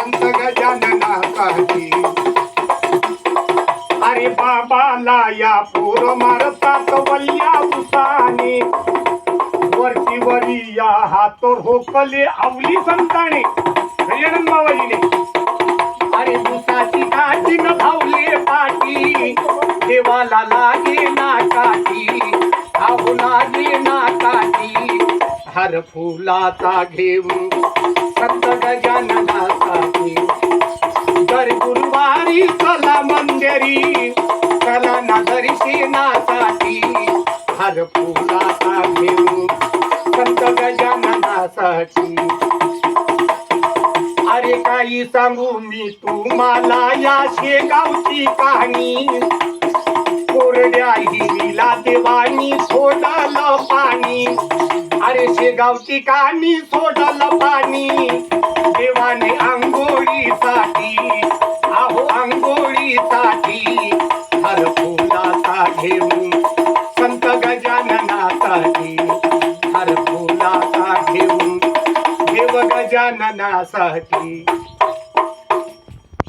संत गजाननासाठी. अरे बाबाला या पोर मारतात वल्ल्या उसाने, वरती वरी या हातोर होकले आवली संताने. गजानन बाबाजीने अरे दुसाची काठी न धावले पाठी, देवाला लागे ना काठी, आहो लागे ना काठी. हर फुलाचा घेऊन संत गजाननासाठी. दर गुरुवारी चला मंदिरी, चला ना दर्शनासाठी. हर फुलाचा घेऊन संत गजाननासाठी. अरे काही सांगू मी तुम्हाला या शेगावची कहाणी, कोरड्या हिरीला देवानी सोडलं पाणी. अरे शेगावची कहाणी सोडलं पाणी, देवाने आंघोळीसाठी, आहो आंघोळीसाठी. हर फुलाचा घेऊन संत गजाननासाठी. हर फुलाचा घेऊन देव गजाननासाठी.